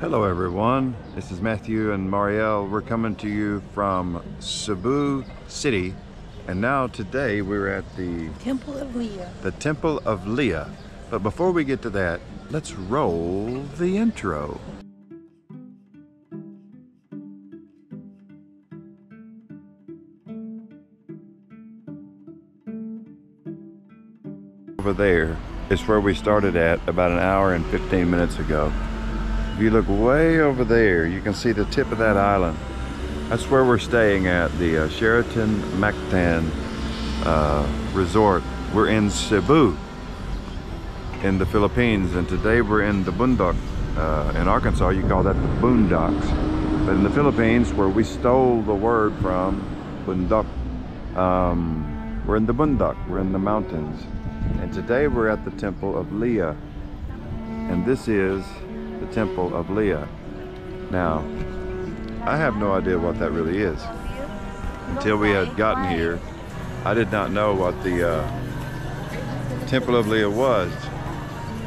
Hello everyone, this is Matthew and Marielle. We're coming to you from Cebu City, and now today we're at the Temple of Leah. The Temple of Leah. But before we get to that, let's roll the intro. Over there is where we started at about an hour and 15 minutes ago. If you look way over there, you can see the tip of that island. That's where we're staying at, the Lapu-Mactan resort. We're in Cebu, in the Philippines, and today we're in the Bundok. In Arkansas, you call that the boondocks. But in the Philippines, where we stole the word from, Bundok, we're in the Bundok, we're in the mountains. And today we're at the Temple of Leah. And this is the Temple of Leah. Now, I have no idea what that really is. Until we had gotten here, I did not know what the Temple of Leah was.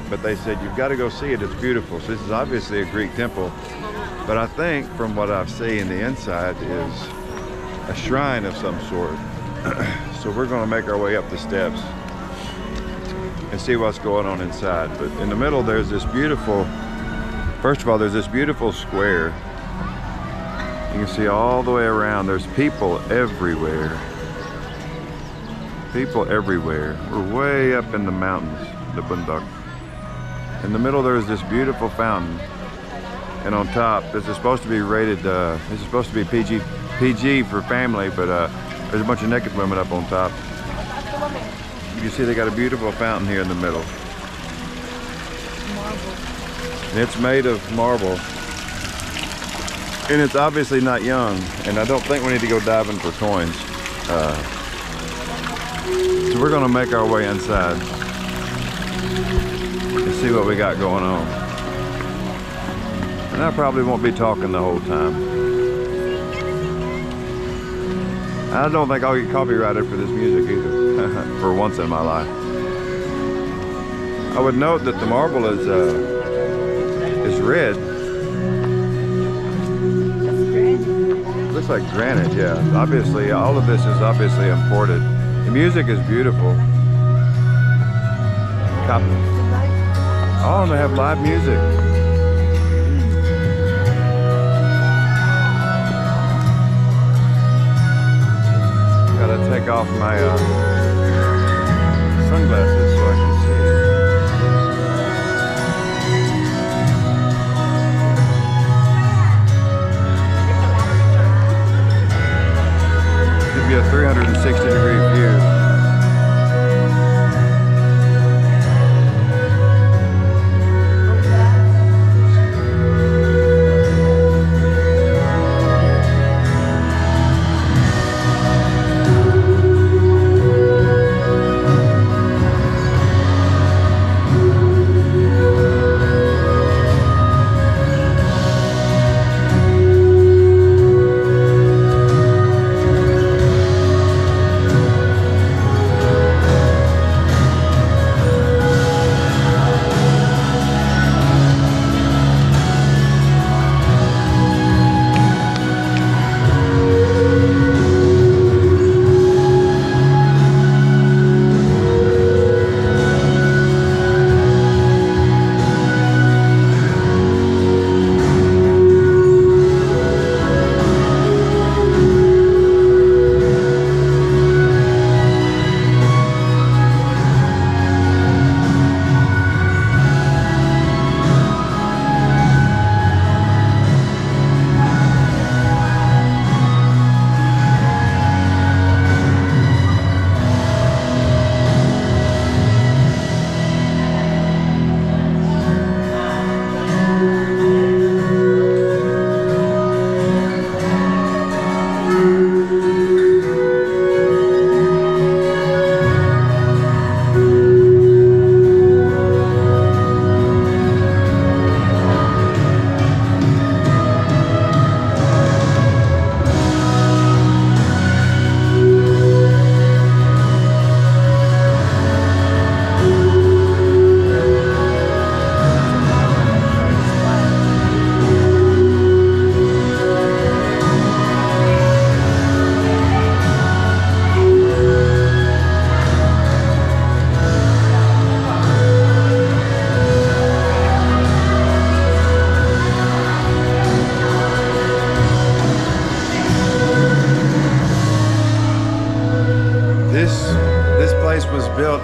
But they said, you've got to go see it, it's beautiful. So this is obviously a Greek temple. But I think from what I've seen, the inside is a shrine of some sort. So we're going to make our way up the steps and see what's going on inside. But in the middle, there's this beautiful, first of all, there's this beautiful square. You can see all the way around. There's people everywhere. People everywhere. We're way up in the mountains, the Bundok. In the middle, there's this beautiful fountain. And on top, this is supposed to be rated, this is supposed to be PG for family, but there's a bunch of naked women up on top. You can see they got a beautiful fountain here in the middle. Marble. And it's made of marble. And it's obviously not young. And I don't think we need to go diving for coins. So we're gonna make our way inside and see what we got going on. And I probably won't be talking the whole time. I don't think I'll get copyrighted for this music either. For once in my life. I would note that the marble is red. That's granite. Looks like granite, yeah. Obviously, all of this is obviously imported. The music is beautiful. Oh, and they have live music. Gotta take off my sunglasses so I can see. Give you a 360-degree view.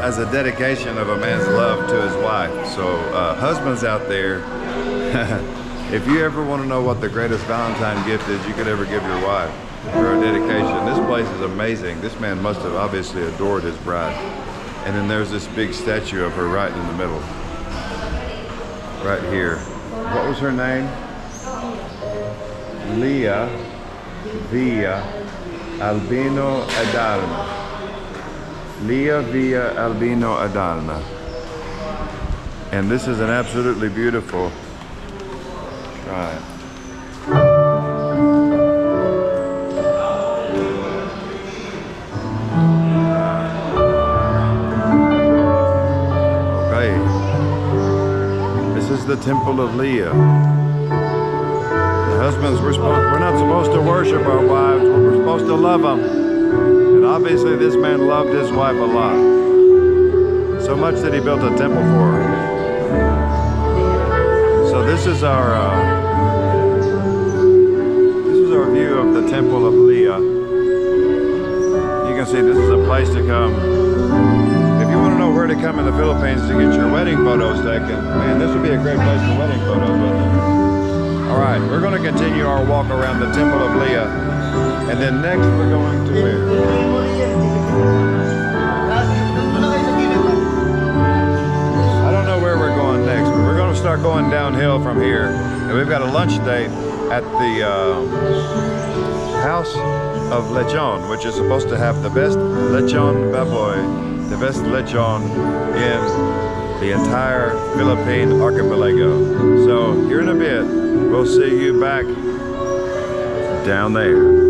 as a dedication of a man's love to his wife. So husbands out there, if you ever want to know what the greatest Valentine gift is you could ever give your wife, for a dedication, this place is amazing. This man must have obviously adored his bride. And then there's this big statue of her right in the middle, right here. What was her name? Leah Via Albino Adalna. Leah Via Albino Adalna. And this is an absolutely beautiful shrine. Okay. This is the Temple of Leah. The husbands, we're not supposed to worship our wives, but we're supposed to love them. And obviously this man loved his wife a lot. So much that he built a temple for her. So this is our view of the Temple of Leah. You can see this is a place to come. If you want to know where to come in the Philippines to get your wedding photos taken, man, this would be a great place for wedding photos, wouldn't it? All right, we're going to continue our walk around the Temple of Leah, and then next we're going to where? I don't know where we're going next, but we're going to start going downhill from here. And we've got a lunch date at the House of Lechon, which is supposed to have the best lechon baboy, the best lechon in the entire Philippine archipelago. So here in a bit, we'll see you back down there.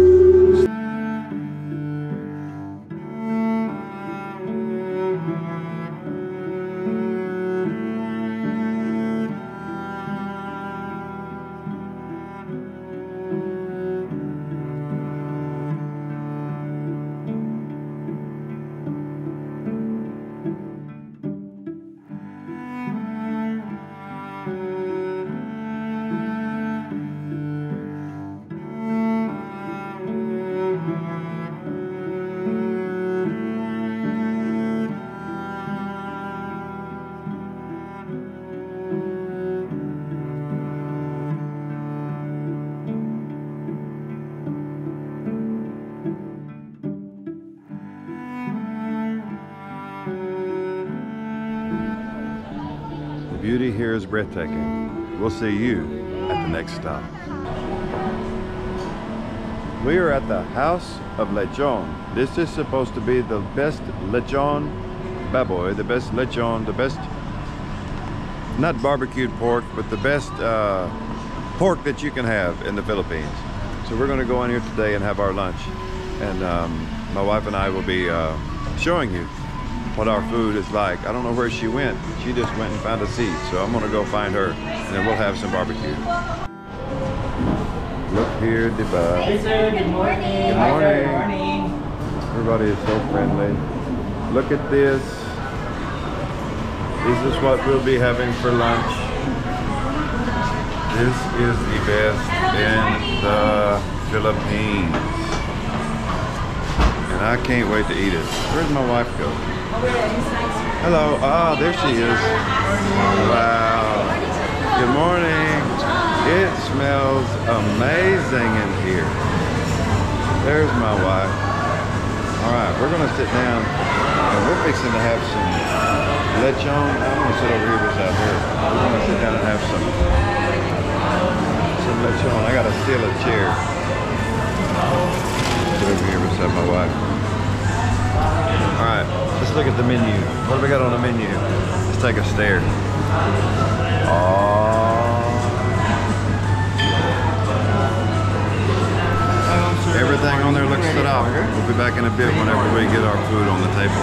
The beauty here is breathtaking. We'll see you at the next stop. We are at the House of Lechon. This is supposed to be the best lechon baboy, the best lechon, the best, not barbecued pork, but the best pork that you can have in the Philippines. So we're going to go in here today and have our lunch. And my wife and I will be showing you what our food is like. I don't know where she went. She just went and found a seat. So I'm gonna go find her and then we'll have some barbecue. Look here, Diba. Hey sir, good morning. Good morning. Good morning. Everybody is so friendly. Look at this. This is what we'll be having for lunch. This is the best in the Philippines. And I can't wait to eat it. Where's my wife go? Hello. Ah, there she is. Wow. Good morning. It smells amazing in here. There's my wife. All right, we're gonna sit down and we're fixing to have some lechon. I'm gonna sit over here beside her. We're gonna sit down and have some lechon. I gotta steal a chair. Sit over here beside my wife. All right, let's look at the menu. What have we got on the menu? Let's take a stare. Everything on there looks set up. We'll be back in a bit whenever we get our food on the table.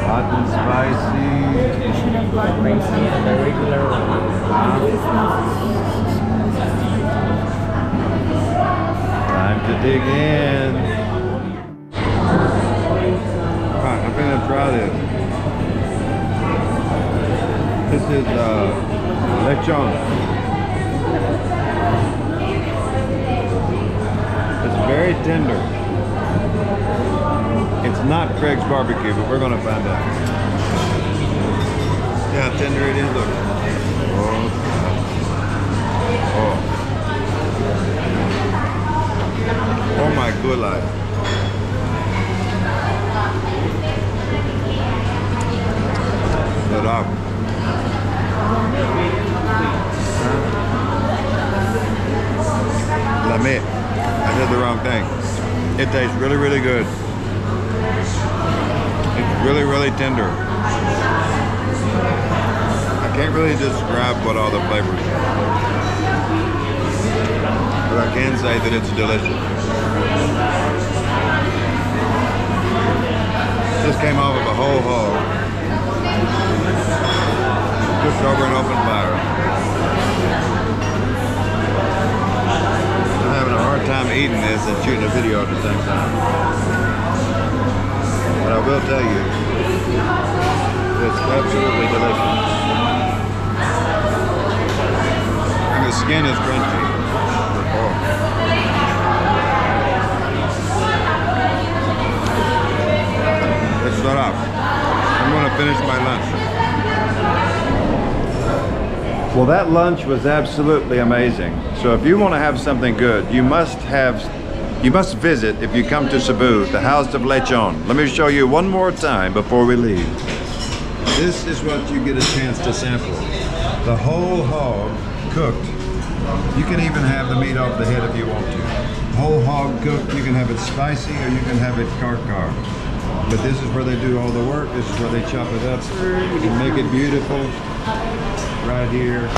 Hot and spicy. You should have got the regular one. Time to dig in. Alright, I'm gonna try this. This is lechon. It's very tender. It's not Craig's barbecue, but we're gonna find out. See how tender it is, look. Oh. Oh. Oh my good life. Shut up. Lame. I said the wrong thing. It tastes really, really good. It's really, really tender. I can't really describe what all the flavors are. But I can say that it's delicious. This came off of a whole hog. Just over an open fire. I'm having a hard time eating this and shooting a video at the same time. But I will tell you, it's absolutely delicious. And the skin is crunchy. Oh. Let's start off. I'm going to finish my lunch. Well, that lunch was absolutely amazing. So if you want to have something good, you must visit, if you come to Cebu, the House of Lechon. Let me show you one more time before we leave. This is what you get a chance to sample. The whole hog cooked. You can even have the meat off the head if you want to. Whole hog cooked, you can have it spicy or you can have it car. But this is where they do all the work. This is where they chop it up and make it beautiful. Right here,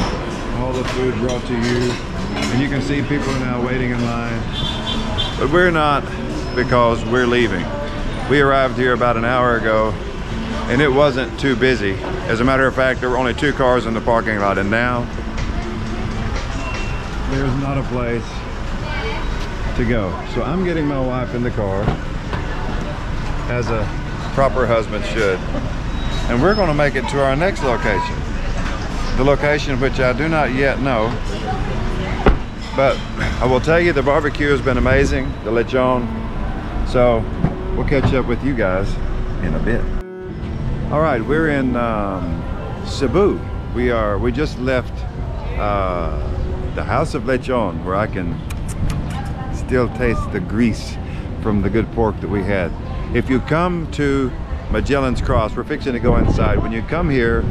all the food brought to you. And you can see people are now waiting in line. But we're not, because we're leaving. We arrived here about an hour ago and it wasn't too busy. As a matter of fact, there were only 2 cars in the parking lot, and now there's not a place to go. So I'm getting my wife in the car, as a proper husband should. And we're gonna make it to our next location. The location which I do not yet know. But I will tell you, the barbecue has been amazing, the lechon. So we'll catch up with you guys in a bit. All right, we're in Cebu. We just left the House of Lechon, where I can still taste the grease from the good pork that we had. If you come to Magellan's Cross, we're fixing to go inside. When you come here,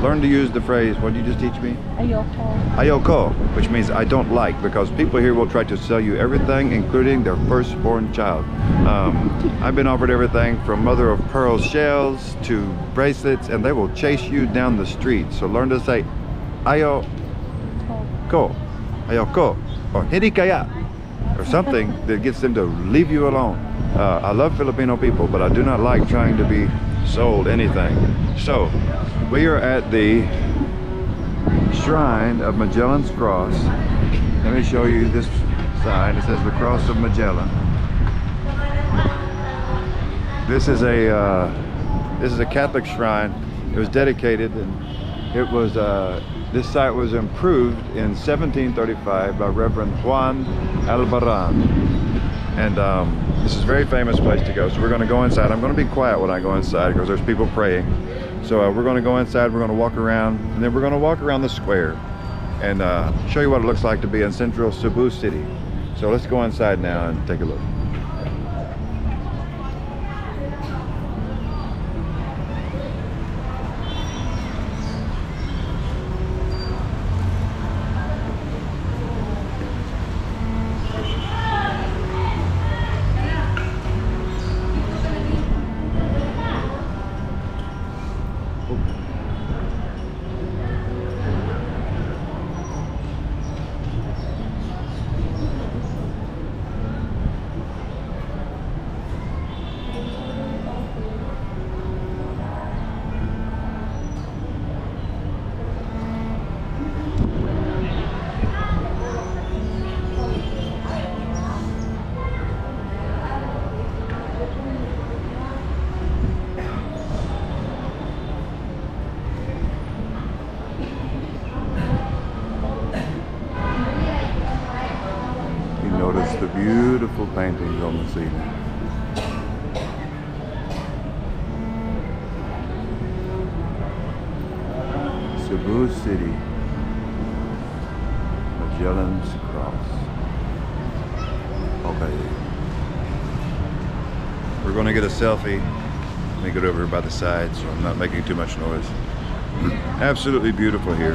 learn to use the phrase, what did you just teach me? Ayoko. Ayoko, which means I don't like, because people here will try to sell you everything, including their firstborn child. I've been offered everything from mother of pearl shells to bracelets, and they will chase you down the street. So learn to say ayoko, ayoko, or hirikaya, or something that gets them to leave you alone. I love Filipino people, but I do not like trying to be sold anything. So we are at the shrine of Magellan's Cross. Let me show you this sign. It says the Cross of Magellan. This is a Catholic shrine. It was dedicated, and it was this site was improved in 1735 by Reverend Juan Albarran. And this is a very famous place to go. So we're going to go inside. I'm going to be quiet when I go inside because there's people praying. So we're going to go inside, we're going to walk around, and then we're going to walk around the square and show you what it looks like to be in central Cebu City. So let's go inside now and take a look. beautiful paintings on the ceiling. Cebu City, Magellan's Cross. Okay. We're going to get a selfie. Let me get over by the side so I'm not making too much noise. Absolutely beautiful here.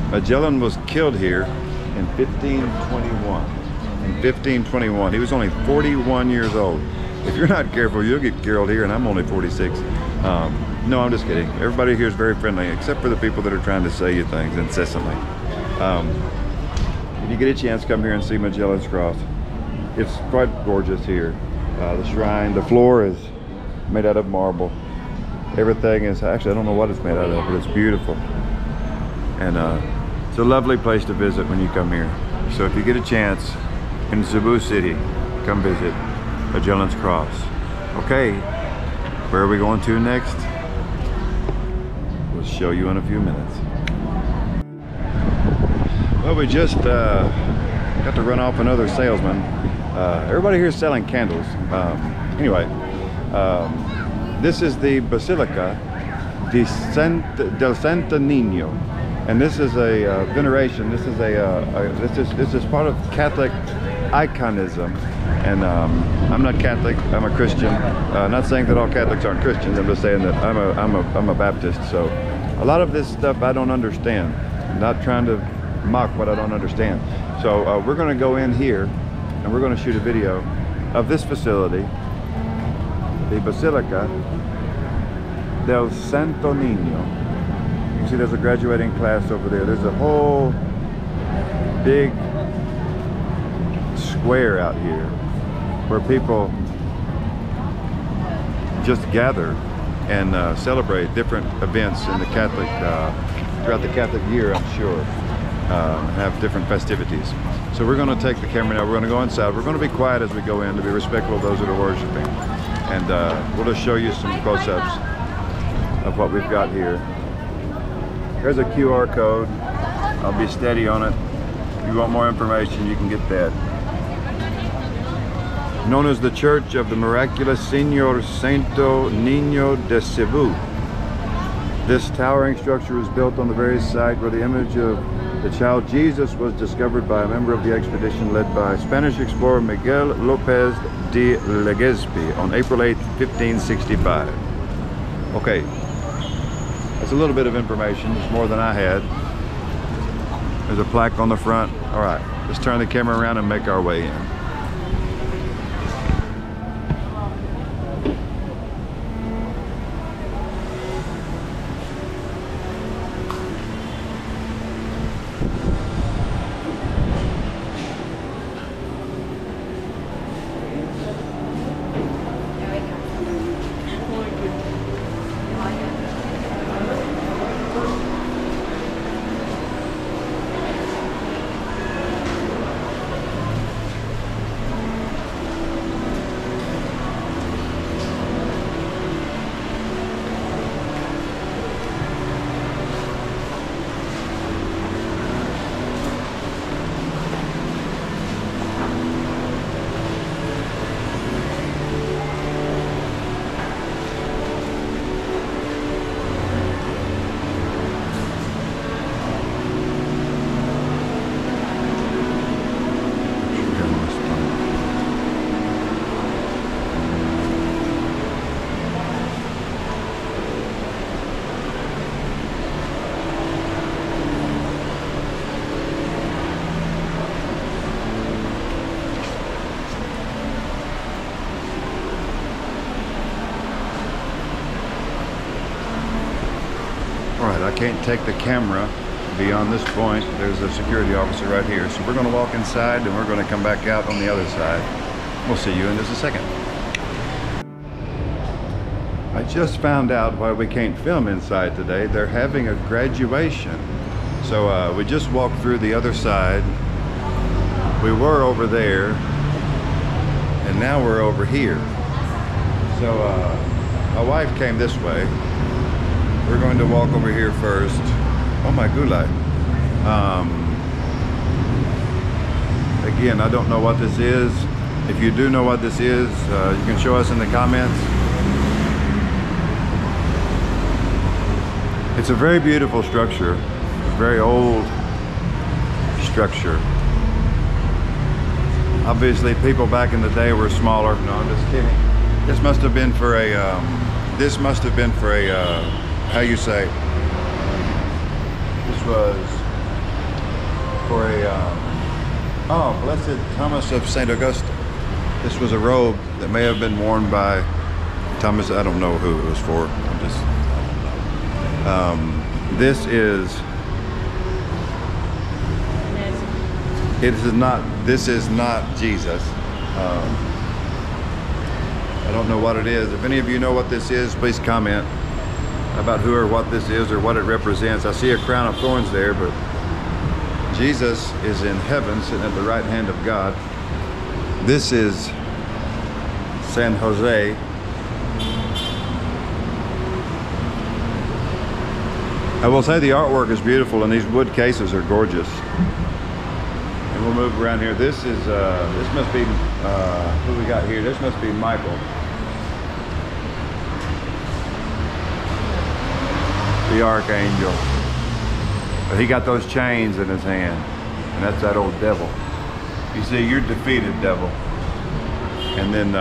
Magellan was killed here in 1521. In 1521. He was only 41 years old. If you're not careful, you'll get killed here, and I'm only 46. No, I'm just kidding. Everybody here is very friendly, except for the people that are trying to sell you things incessantly. If you get a chance, come here and see Magellan's Cross. It's quite gorgeous here. The shrine, the floor is made out of marble. Everything is, actually I don't know what it's made out of, but it's beautiful. And it's a lovely place to visit when you come here. So if you get a chance in Cebu City, come visit Magellan's Cross. Okay, where are we going to next? We'll show you in a few minutes. Well, we just got to run off another salesman. Everybody here is selling candles. Anyway, this is the Basilica del Santo Niño, and this is a veneration. This is this is part of Catholic iconism. And I'm not Catholic. I'm a Christian. Not saying that all Catholics aren't Christians. I'm just saying that I'm a Baptist. So a lot of this stuff I don't understand. I'm not trying to mock what I don't understand. So we're going to go in here and we're going to shoot a video of this facility, the Basilica del Santo Niño. You can see there's a graduating class over there. There's a whole big square out here where people just gather and celebrate different events in the Catholic, throughout the Catholic year, I'm sure, have different festivities. So we're going to take the camera now, we're going to go inside, we're going to be quiet as we go in to be respectful of those that are worshiping. And we'll just show you some close-ups of what we've got here. There's a QR code, I'll be steady on it. If you want more information, you can get that. Known as the Church of the Miraculous Señor Santo Niño de Cebu. This towering structure was built on the very site where the image of the child Jesus was discovered by a member of the expedition led by Spanish explorer Miguel López de Legazpi on April 8, 1565. Okay, that's a little bit of information. It's more than I had. There's a plaque on the front. All right, let's turn the camera around and make our way in. I can't take the camera beyond this point. There's a security officer right here. So we're going to walk inside and we're going to come back out on the other side. We'll see you in just a second. I just found out why we can't film inside today. They're having a graduation. So we just walked through the other side. We were over there and now we're over here. So my wife came this way. We're going to walk over here first. Oh my gulai. Again, I don't know what this is. If you do know what this is, you can show us in the comments. It's a very beautiful structure, a very old structure. Obviously, people back in the day were smaller. No, I'm just kidding. This must have been for a, how you say? This was for a, oh, Blessed Thomas of St. Augustine. This was a robe that may have been worn by Thomas. I don't know who it was for. This is not Jesus. I don't know what it is. If any of you know what this is, please comment about who or what this is or what it represents. I see a crown of thorns there, but Jesus is in heaven sitting at the right hand of God. This is San Jose. I will say the artwork is beautiful and these wood cases are gorgeous. And we'll move around here. This is, this must be, who we got here? This must be Michael. The Archangel. But he got those chains in his hand. And that's that old devil. You see, you're defeated, devil. And then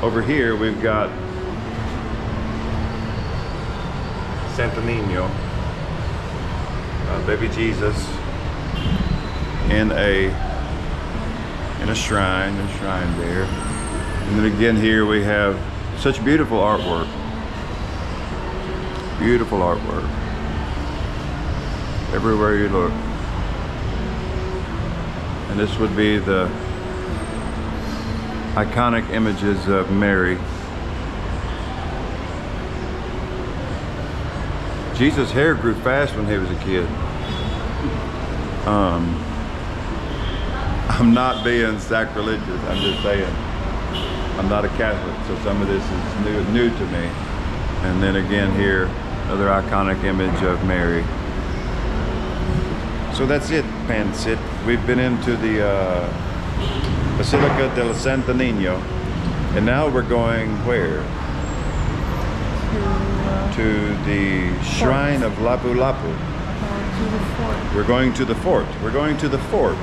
over here we've got Santo Niño. Baby Jesus in a shrine there. And then again here we have such beautiful artwork. Beautiful artwork. Everywhere you look. And this would be the iconic images of Mary. Jesus' hair grew fast when he was a kid. I'm not being sacrilegious, I'm just saying. I'm not a Catholic, so some of this is new to me. And then again here, another iconic image of Mary. So that's it, Pansit. We've been into the Basilica del Santo Niño, and now we're going where? To the shrine of Lapu-Lapu. We're going to the fort. We're going to the fort.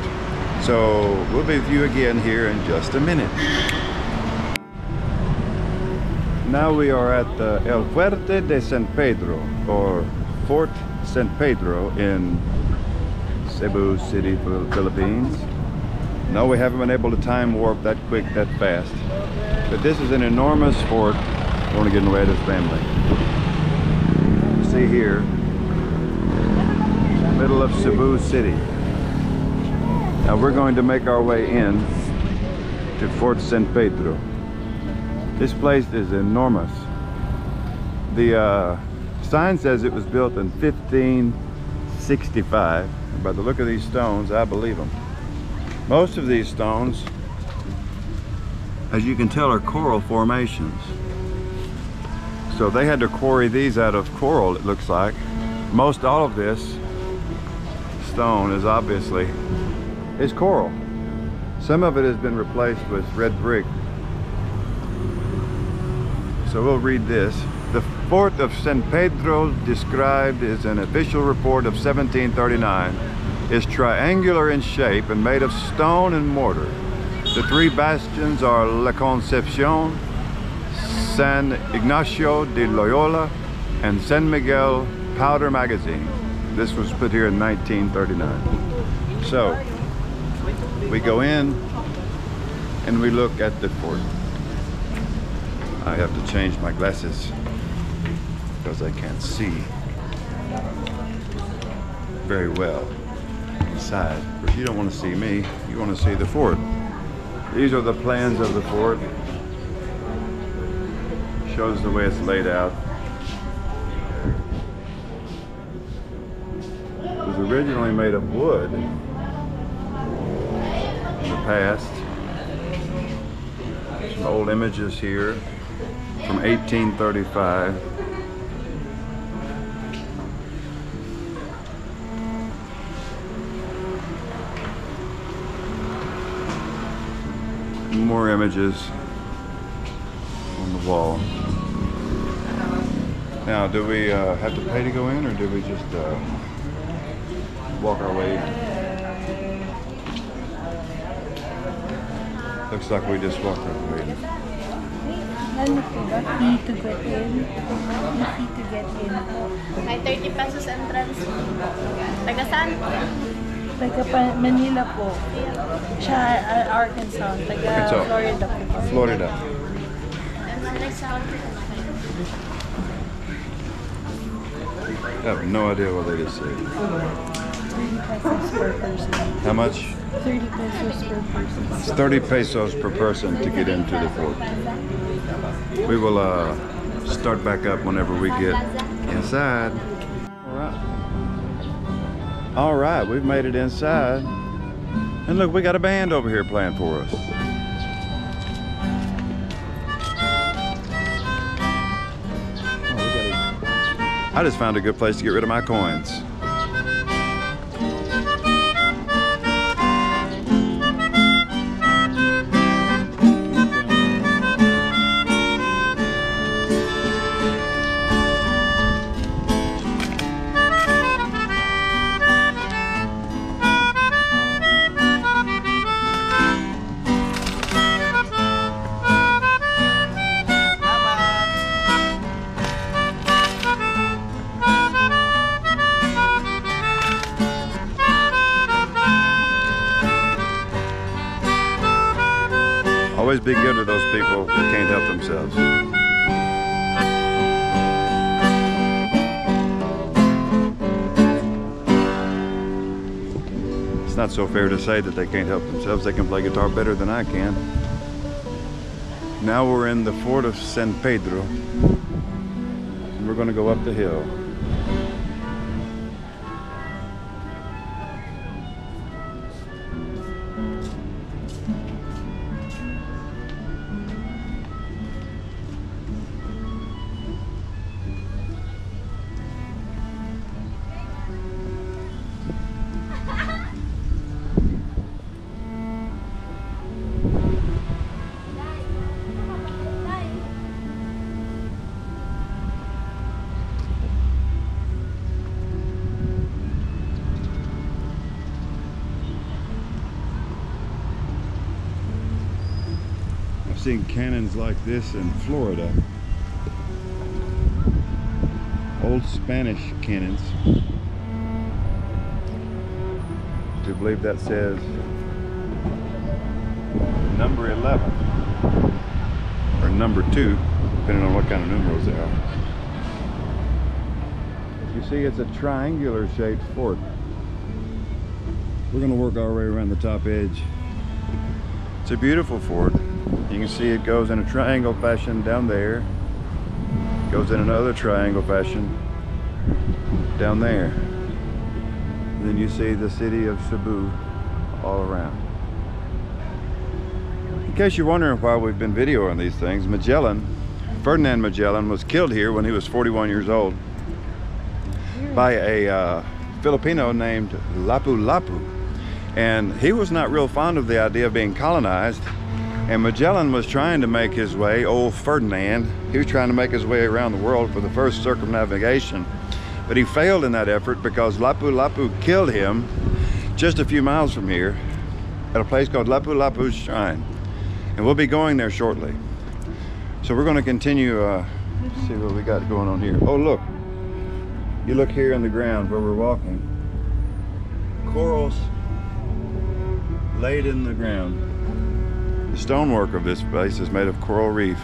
So we'll be with you again here in just a minute. Now we are at El Fuerte de San Pedro, or Fort San Pedro in Cebu City, Philippines. No, we haven't been able to time warp that quick, that fast. But this is an enormous fort. I don't want to get in the way of this family. See here, middle of Cebu City. Now we're going to make our way in to Fort San Pedro. This place is enormous. The sign says it was built in 1565. By the look of these stones, I believe them. Most of these stones, as you can tell, are coral formations. So they had to quarry these out of coral, it looks like. Most all of this stone is obviously coral. Some of it has been replaced with red brick. So we'll read this. The fort of San Pedro, described as an official report of 1739, is triangular in shape and made of stone and mortar. The three bastions are La Concepcion, San Ignacio de Loyola, and San Miguel Powder Magazine. This was put here in 1939. So we go in and we look at the fort. I have to change my glasses because I can't see very well inside. Of course, you don't want to see me, you want to see the fort. These are the plans of the fort. Shows the way it's laid out. It was originally made of wood in the past. Some old images here from 1835. more images on the wall. Now, do we have to pay to go in, or do we just walk our way? Looks like we just walked our way. Ano po ba? Fee to get in? May fee to get in. May 30 pesos entrance. Taga saan? Taga Manila po. Siya, Arkansas. Taga Arkansas. Florida po. Florida. I have no idea what they just said. 30 pesos per person. How much? 30 pesos per person. It's 30 pesos per person to get into the fort. We will start back up whenever we get inside. All right, we've made it inside. And look, we got a band over here playing for us. I just found a good place to get rid of my coins. Always be good to those people that can't help themselves. It's not so fair to say that they can't help themselves. They can play guitar better than I can. Now we're in the Fort of San Pedro, and we're going to go up the hill. I've seen cannons like this in Florida. Old Spanish cannons. I do believe that says number 11 or number 2, depending on what kind of numerals they are. You see, it's a triangular shaped fort. We're going to work our way around the top edge. It's a beautiful fort. You can see it goes in a triangle fashion down there. Goes in another triangle fashion down there. And then you see the city of Cebu all around. In case you're wondering why we've been videoing these things, Ferdinand Magellan was killed here when he was 41 years old by a Filipino named Lapu-Lapu. And he was not real fond of the idea of being colonized. And Magellan was trying to make his way, old Ferdinand, he was trying to make his way around the world for the first circumnavigation. But he failed in that effort because Lapu-Lapu killed him just a few miles from here at a place called Lapu-Lapu's Shrine. And we'll be going there shortly. So we're going to continue, see what we got going on here. Oh, look. You look here on the ground where we're walking. Corals laid in the ground. The stonework of this place is made of coral reef.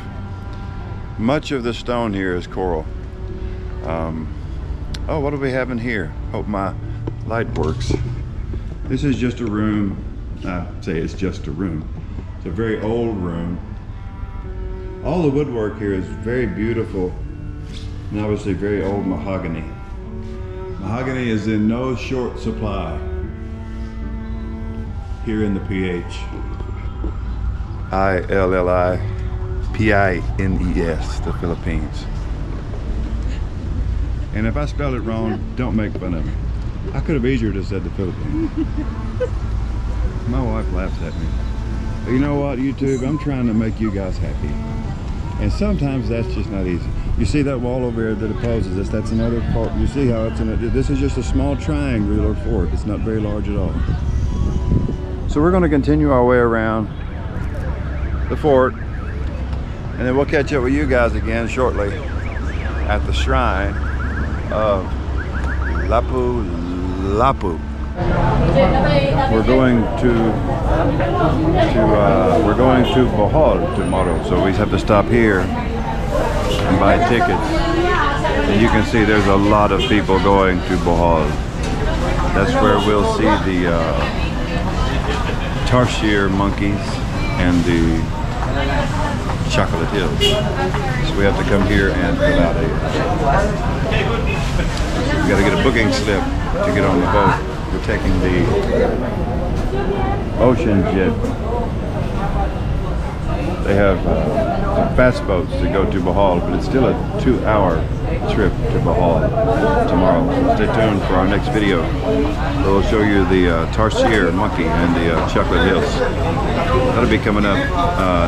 Much of the stone here is coral. Oh, what do we have in here? Hope my light works. This is just a room. I say it's just a room. It's a very old room. All the woodwork here is very beautiful and obviously very old mahogany. Mahogany is in no short supply here in the PH. Illipines, the Philippines. And if I spelled it wrong, don't make fun of me. I could have easier just said the Philippines. My wife laughs at me. You know what, YouTube? I'm trying to make you guys happy. And sometimes that's just not easy. You see that wall over there that opposes us? That's another part. You see how it's in it? This is just a small triangular fort. It's not very large at all. So we're going to continue our way around the fort, and then we'll catch up with you guys again shortly at the shrine of Lapu-Lapu. We're going to Bohol tomorrow, so we have to stop here and buy tickets. And you can see there's a lot of people going to Bohol. That's where we'll see the tarsier monkeys and the chocolate hills. So we have to come here and fill out we got to get a booking slip to get on the boat. We're taking the ocean jet. They have some fast boats that go to Bohol, but it's still a 2-hour trip to Bohol tomorrow. So stay tuned for our next video. We'll show you the tarsier monkey and the chocolate hills. That'll be coming up in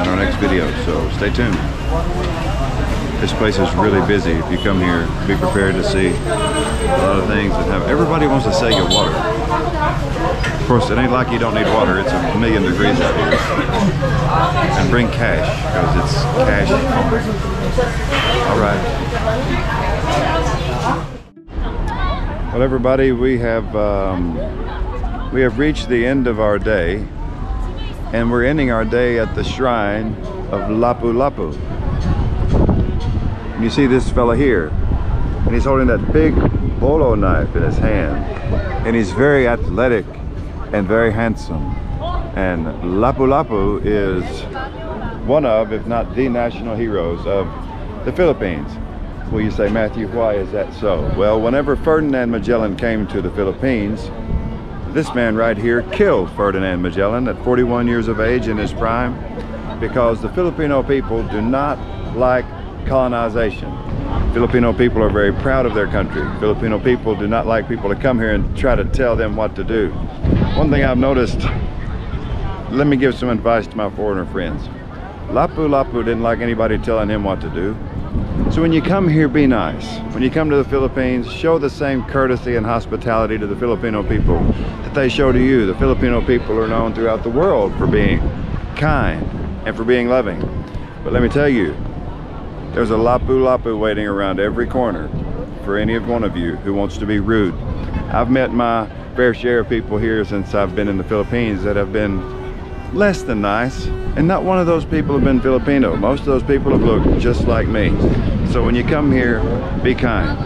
our next video, so stay tuned. This place is really busy. If you come here, be prepared to see a lot of things that have. Everybody wants to sell you water. Of course, it ain't like you don't need water. It's 1,000,000 degrees out here. And bring cash, because it's cash only. All right. Well, everybody, we have reached the end of our day, and we're ending our day at the shrine of Lapu-Lapu. And you see this fella here, and he's holding that big bolo knife in his hand, and he's very athletic and very handsome. And Lapu-Lapu is one of, if not the national heroes of the Philippines. Well, you say, Matthew, why is that so? Well, whenever Ferdinand Magellan came to the Philippines, this man right here killed Ferdinand Magellan at 41 years of age in his prime, because the Filipino people do not like colonization. Filipino people are very proud of their country. Filipino people do not like people to come here and try to tell them what to do. One thing I've noticed, let me give some advice to my foreigner friends. Lapu-Lapu didn't like anybody telling him what to do. So when you come here, be nice. When you come to the Philippines, show the same courtesy and hospitality to the Filipino people that they show to you. The Filipino people are known throughout the world for being kind and for being loving. But let me tell you, there's a Lapu-Lapu waiting around every corner for any one of you who wants to be rude. I've met my fair share of people here since I've been in the Philippines that have been less than nice, and not one of those people have been Filipino. Most of those people have looked just like me. So when you come here, be kind.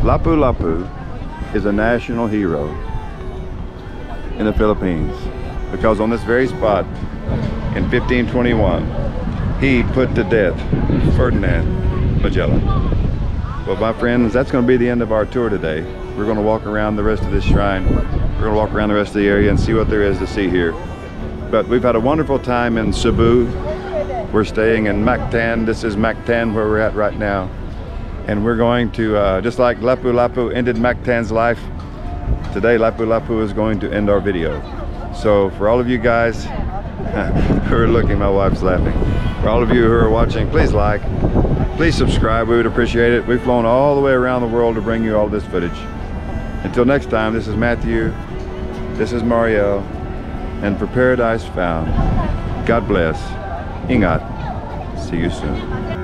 Lapu-Lapu is a national hero in the Philippines, because on this very spot in 1521, he put to death Ferdinand Magellan. Well, my friends, that's going to be the end of our tour today. We're going to walk around the rest of this shrine. We're going to walk around the rest of the area and see what there is to see here. But we've had a wonderful time in Cebu. We're staying in Mactan. This is Mactan where we're at right now. And we're going to, just like Lapu-Lapu ended Mactan's life, today Lapu-Lapu is going to end our video. So for all of you guys who are looking, my wife's laughing. For all of you who are watching, please like, please subscribe. We would appreciate it. We've flown all the way around the world to bring you all this footage. Until next time, this is Matthew, this is Mario, and for Paradise Found, God bless. Ingat. See you soon.